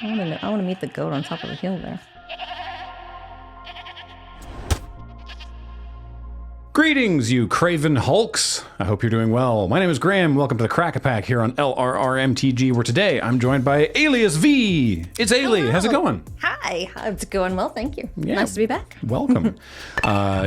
I want to meet the goat on top of the hill there. Greetings, you craven hulks. I hope you're doing well. My name is Graham. Welcome to the Crack-A-Pack here on LRRMTG, where today I'm joined by AliasV. It's Ali. How's it going? Hi. It's going well, thank you. Yeah. Nice to be back. Welcome.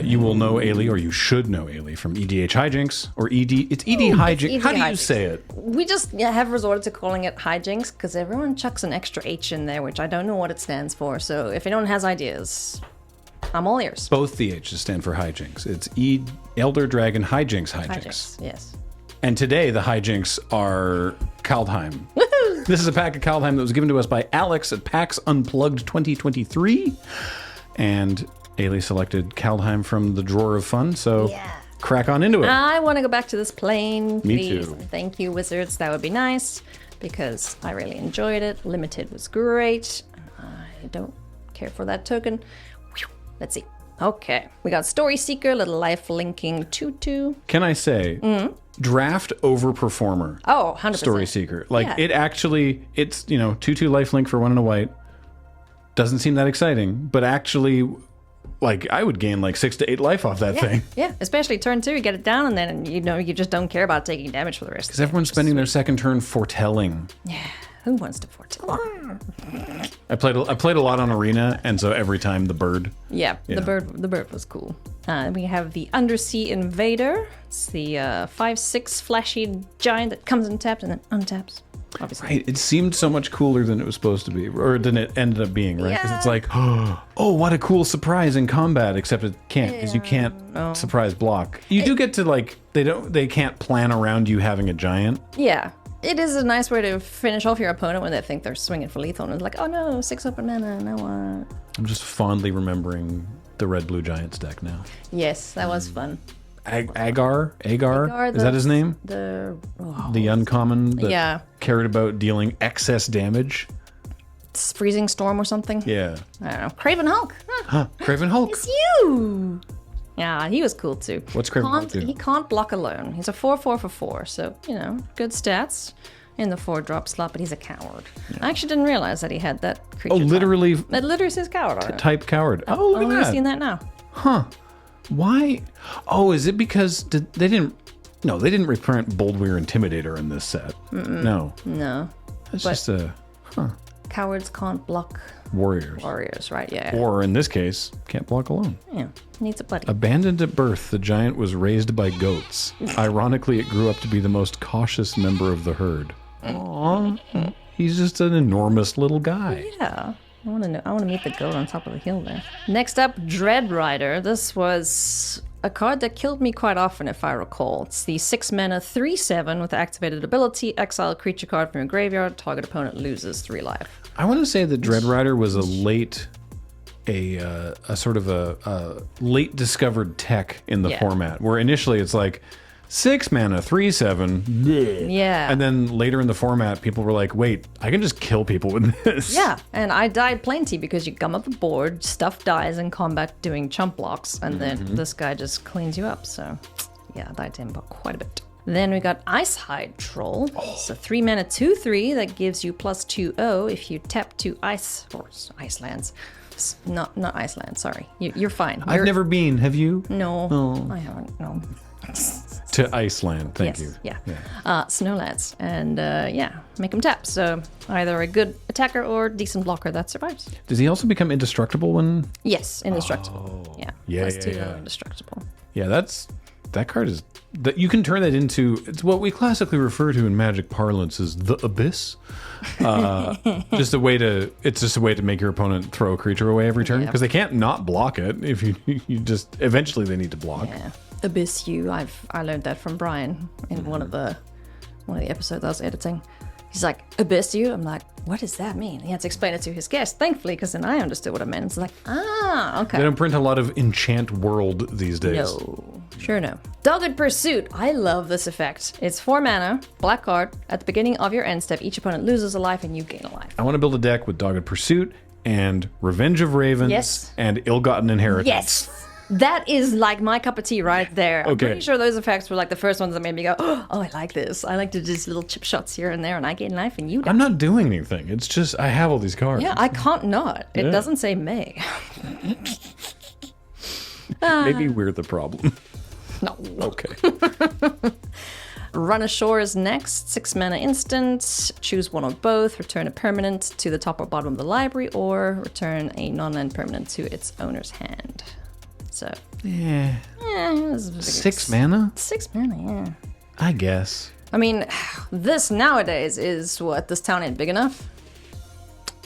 You will know Ali, or you should know Ali, from EDH Hijinks, or ED. It's ED Hijinks. How do you say it? We just have resorted to calling it hijinks because everyone chucks an extra H in there, which I don't know what it stands for. So if anyone has ideas, I'm all ears. Both the H's stand for hijinks. It's Elder Dragon Hijinks. Yes. And today the hijinks are Kaldheim. Woohoo! This is a pack of Kaldheim that was given to us by Alex at PAX Unplugged 2023. And Ailey selected Kaldheim from the drawer of fun, so crack on into it. I want to go back to this plane, please. Me too. Thank you, Wizards. That would be nice because I really enjoyed it. Limited was great. I don't care for that token. Let's see. Okay. We got Story Seeker, little life linking tutu. Can I say, draft over performer. Oh, 100%. Story Seeker. Like, Yeah. it actually, it's, 2/2 lifelink for 1 and a white. Doesn't seem that exciting, but actually, like, I would gain like 6 to 8 life off that thing. Yeah, especially turn 2, you get it down, and then, you just don't care about taking damage for the rest. Because everyone's spending their second turn foretelling. Yeah, who wants to foretell? I played a lot on Arena, and so every time the bird. Yeah, the bird was cool. We have the Undersea Invader. It's the 5/6 flashy giant that comes untapped and then untaps. Obviously. Right, it seemed so much cooler than it was supposed to be, or than it ended up being, right? Because it's like, oh, what a cool surprise in combat, except it can't, because you can't surprise block. You do get to, like, they can't plan around you having a giant. Yeah. It is a nice way to finish off your opponent when they think they're swinging for lethal, and it's like, oh no, 6 open mana, no one. I'm just fondly remembering the red-blue giants deck now. Yes, that was fun. Agar? Is that his name? The uncommon that cared about dealing excess damage? It's Freezing Storm or something? Yeah. I don't know. Craven Hulk. Huh. Craven Hulk. It's you! Yeah, he was cool too. What's Craven Hulk do? He can't block alone. He's a 4/4 for 4, so, good stats in the 4-drop slot, but he's a coward. Yeah. I actually didn't realize that he had that creature. Oh, literally? That literally says coward on it. Type coward. Oh, look at that. I've only seen that now. Huh. Why? Oh, is it because they didn't reprint Boldweir Intimidator in this set? No. That's just a... Cowards can't block... Warriors, right, yeah. Or, in this case, can't block alone. Yeah, needs a buddy. Abandoned at birth, the giant was raised by goats. Ironically, it grew up to be the most cautious member of the herd. Aww. He's just an enormous little guy. Yeah. I want to meet the goat on top of the hill there. Next up, Dread Rider. This was a card that killed me quite often, if I recall. It's the 6 mana 3/7 with activated ability. Exile a creature card from your graveyard. Target opponent loses 3 life. I want to say that Dread Rider was a sort of a late discovered tech in the format, where initially it's like 6 mana 3/7. Yeah. And then later in the format, people were like, wait, I can just kill people with this. Yeah, and I died plenty because you come up the board, stuff dies in combat doing chump blocks, and then this guy just cleans you up. So, yeah, I died to him quite a bit. Then we got Icehide Troll. It's a 3 mana 2/3 that gives you +2/0 if you tap 2 ice or Icelands. Not Iceland, sorry. You're fine. I've never been, have you? No, Oh. I haven't, no. To Iceland, thank you. Yeah. Snowlands. And make him tap. So either a good attacker or decent blocker that survives. Does he also become indestructible when... Yes, indestructible. Yeah, +2/0 indestructible. Yeah, that card is... you can turn that into... It's what we classically refer to in Magic parlance as the Abyss. It's just a way to make your opponent throw a creature away every turn, because they can't not block it. If you just... Eventually they need to block. Yeah. Abyss you. I learned that from Brian in one of the episodes I was editing. He's like, Abyss you? I'm like, what does that mean? He had to explain it to his guest, thankfully, because then I understood what it meant. It's like, okay. They don't print a lot of Enchant World these days. No. Sure no. Dogged Pursuit. I love this effect. It's 4 mana, black card. At the beginning of your end step, each opponent loses a life and you gain a life. I want to build a deck with Dogged Pursuit and Revenge of Ravens and Ill-Gotten Inheritance. Yes. That is like my cup of tea right there. I'm Okay. pretty sure those effects were like the first ones that made me go, oh, I like this. I like to just little chip shots here and there, and I get life and you don't. I'm not doing anything. It's just I have all these cards. Yeah, I can't not. It Yeah. doesn't say May. Maybe we're the problem. No. Okay. Run Ashore is next. 6 mana instant. Choose one or both. Return a permanent to the top or bottom of the library, or return a non-land permanent to its owner's hand. So, Yeah. this is 6 mana? 6 mana, yeah. I guess. I mean, this nowadays is what? This town ain't big enough?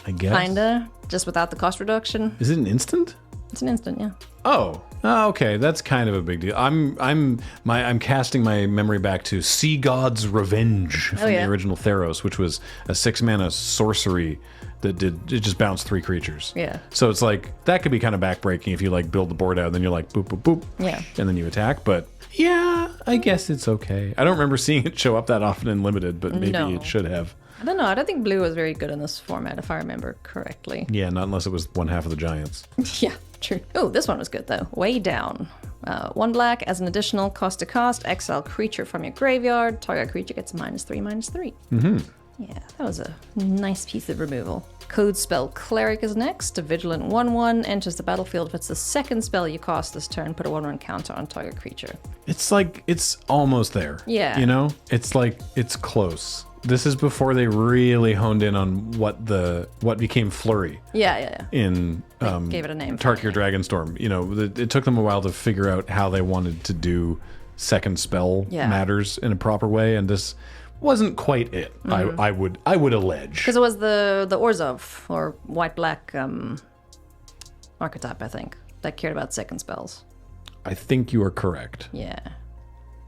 I guess. Kinda. Just without the cost reduction. Is it an instant? It's an instant, yeah. Oh, okay. That's kind of a big deal. I'm casting my memory back to Sea God's Revenge from yeah. the original Theros, which was a 6 mana sorcery that it just bounced 3 creatures. Yeah. So it's like that could be kind of backbreaking if you like build the board out and then you're like boop boop boop. Yeah. And then you attack, but yeah, I guess it's okay. I don't remember seeing it show up that often in limited, but maybe No. it should have. I don't know. I don't think blue was very good in this format, if I remember correctly. Yeah, not unless it was one half of the giants. Yeah, true. Oh, this one was good, though. Way down. 1 black, as an additional cost to cast, exile creature from your graveyard. Target creature gets -3/-3. Mm-hmm. Yeah, that was a nice piece of removal. Code spell Cleric is next. A vigilant 1/1 enters the battlefield. If it's the second spell you cast this turn, put a 1/1 counter on target creature. It's like, it's almost there. Yeah. You know? It's like, it's close. This is before they really honed in on what became Flurry Yeah. in Gave it a name. Tarkir Dragonstorm. You know, it took them a while to figure out how they wanted to do second spell matters in a proper way, and this wasn't quite it. I would allege. Because it was the Orzhov, or white-black archetype, I think, that cared about second spells. I think you are correct. Yeah.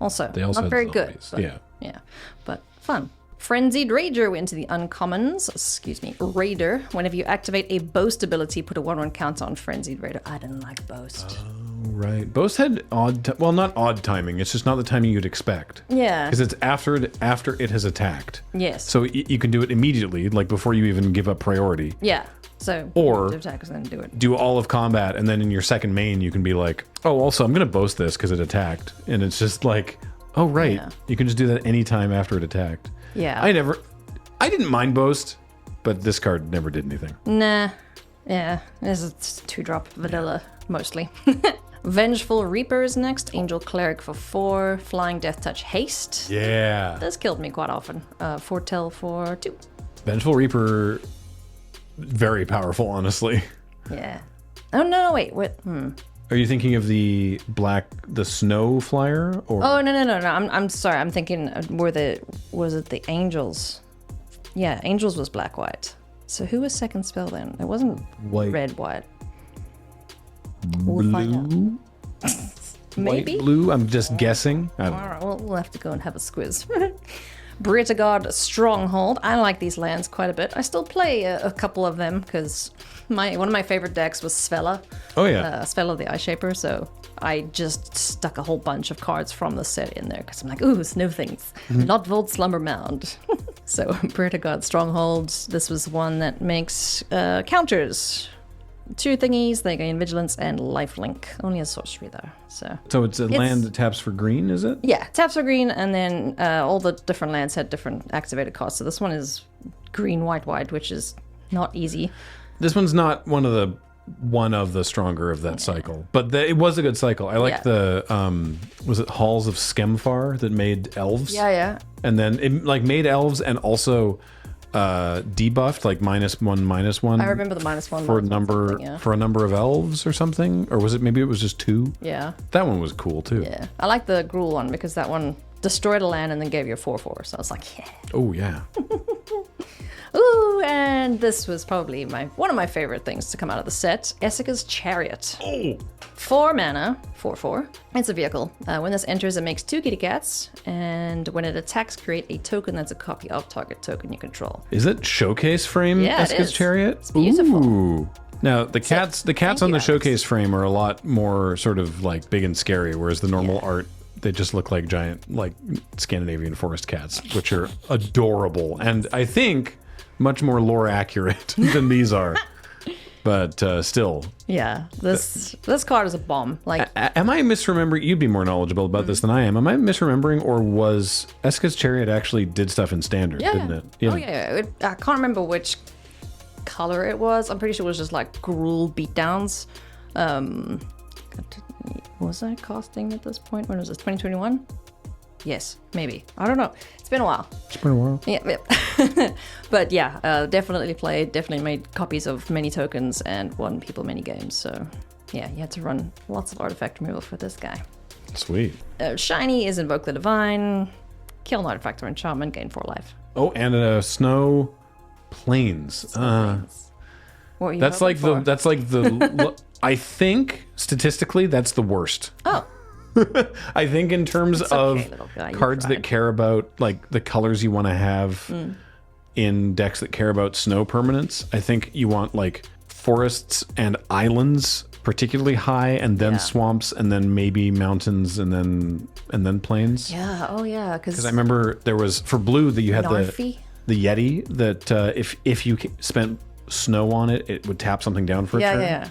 Also, They also not had very the good. zombies. But, Yeah. Yeah. But fun. Frenzied Rager into the uncommons. Excuse me. Raider. Whenever you activate a boast ability, put a 1/1 counter on Frenzied Raider. I didn't like boast. Right. Both had well, not odd timing. It's just not the timing you'd expect. Yeah. Because it's after it has attacked. Yes. So you can do it immediately, like before you even give up priority. Yeah. So Or- attack and then do it. Do all of combat, and then in your second main, you can be like, oh, also, I'm going to boast this because it attacked. And it's just like, oh, right. Yeah. You can just do that anytime after it attacked. Yeah. I didn't mind boast, but this card never did anything. Nah. Yeah. This is 2-drop vanilla, mostly. Vengeful Reaper is next. Angel Cleric for 4. Flying Death Touch Haste. Yeah. This killed me quite often. Foretell for 2. Vengeful Reaper, very powerful, honestly. Yeah. Oh, no, wait. What? Are you thinking of the snow flyer? Or Oh, no. I'm sorry. I'm thinking, was it the Angels? Yeah, Angels was black-white. So who was second spell then? It wasn't White. red-white. We'll find out. blue? Maybe? White, blue? I'm just guessing. I don't know. All right, we'll have to go and have a squiz. Brittagard Stronghold. I like these lands quite a bit. I still play a couple of them because one of my favorite decks was Svella. Oh, yeah. Svella the Ice Shaper. So I just stuck a whole bunch of cards from the set in there because I'm like, ooh, snow things. Lotvold Slumber Mound. So Brittagard Stronghold. This was one that makes counters. 2 thingies, they gain vigilance and lifelink. Only a sorcery though. So it's a land that taps for green, is it? Yeah, taps are green, and then all the different lands had different activated costs. So this one is green, white, which is not easy. This one's not one of the stronger of that cycle, but it was a good cycle. I like the was it Halls of Skemfar that made elves? Yeah. And then it like made elves and also debuffed like -1/-1. I remember the -1 for a number of elves or something, or was it maybe it was just 2? Yeah. That one was cool too. Yeah. I like the Gruul one because that one destroyed a land and then gave you a 4/4. So I was like, yeah. Oh yeah. Ooh, and this was probably one of my favorite things to come out of the set. Essica's Chariot. Oh. 4 mana, 4/4. It's a vehicle. When this enters, it makes 2 kitty cats, and when it attacks, create a token that's a copy of target token you control. Is it showcase frame? Yeah, it Eska's is. Chariot. It's beautiful. Ooh. Now the cats Thank on you, the Alex. showcase frame are a lot more sort of like big and scary, whereas the normal art, they just look like giant like Scandinavian forest cats, which are adorable and I think much more lore accurate than these are. but still. Yeah, this card is a bomb. Like, Am I misremembering? You'd be more knowledgeable about this than I am. Am I misremembering, or was Eska's Chariot actually did stuff in standard, didn't it? Oh yeah. I can't remember which color it was. I'm pretty sure it was just like gruel beatdowns. Was I casting at this point? When was this? 2021? Yes, maybe. I don't know. It's been a while. Yeah. But yeah, definitely played, definitely made copies of many tokens and won people many games. So yeah, you had to run lots of artifact removal for this guy. Sweet. Shiny is Invoke the Divine, kill an artifact or enchantment, gain 4 life. Oh, and Snow Plains. What were you that's like hoping for? that's like the I think statistically that's the worst. Oh. I think in terms It's of okay, little guy, you cards that tried. care about like the colors you want to have in decks that care about snow permanents, I think you want like forests and islands particularly high, and then Yeah. swamps, and then maybe mountains, and then plains. Yeah, oh yeah, Because I remember there was for blue that you had Narfi? the Yeti that if you spent snow on it, it would tap something down for a turn. Yeah.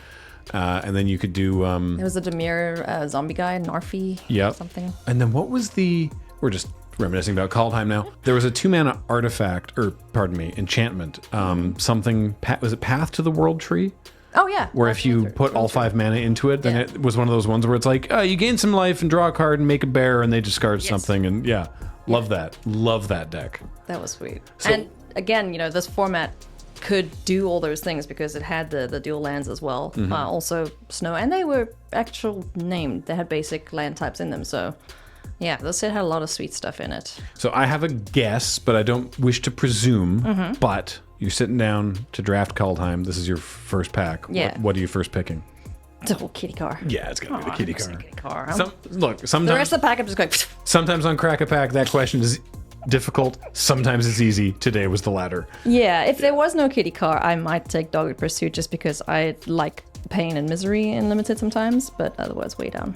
And then you could do There was a Demir zombie guy, Narfi, Yep. something. And then what was the... We're just reminiscing about Kaldheim now. There was a 2-mana artifact, or pardon me, enchantment. Something... Was it Path to the World Tree? Oh yeah. Where if you put all 5 mana into it, then Yeah. it was one of those ones where it's like, you gain some life and draw a card and make a bear, and they discard something. And yeah, love that. Love that deck. That was sweet. So- And again, this format could do all those things because it had the dual lands as well. Also snow, and they were actual named. They had basic land types in them. So yeah, this set had a lot of sweet stuff in it. So I have a guess, but I don't wish to presume. But you're sitting down to draft Kaldheim. This is your first pack. Yeah. What are you first picking? Double kitty car. Yeah, it's gonna be the kitty car. Kitty car. Look, The sometimes rest of the pack, I'm just going. sometimes on Crack a Pack that question is difficult. Sometimes it's easy. Today was the latter. Yeah, if there was no kitty car, I might take Dogged Pursuit just because I like pain and misery in limited sometimes, but otherwise way down.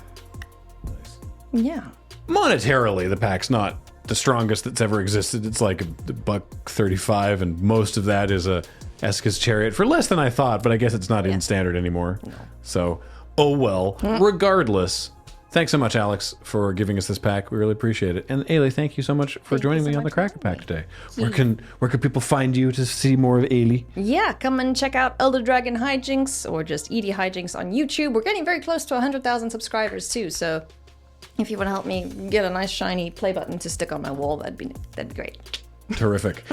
Yeah. Monetarily, the pack's not the strongest that's ever existed. It's like $1.35, and most of that is a Eska's Chariot for less than I thought, but I guess it's not in standard anymore. No. So, oh well. Regardless, thanks so much, Alex, for giving us this pack. We really appreciate it. And Ailey, thank you so much for joining me on the Cracker Pack today. Where can people find you to see more of Ailey? Yeah, come and check out Elder Dragon Hijinks or just Edie Hijinks on YouTube. We're getting very close to 100,000 subscribers too, so if you want to help me get a nice shiny play button to stick on my wall, that'd be great. Terrific.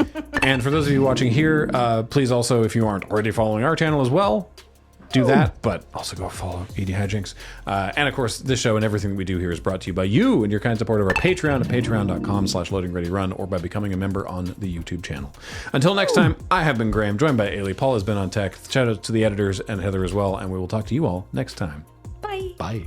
And for those of you watching here, please also, if you aren't already following our channel as well, do that, but also go follow Edie Hijinks. And of course, this show and everything that we do here is brought to you by you and your kind support of our Patreon at patreon.com/loadingreadyrun, or by becoming a member on the YouTube channel. Until next time, I have been Graham, joined by Ailey. Paul has been on tech. Shout out to the editors and Heather as well, and we will talk to you all next time. Bye. Bye.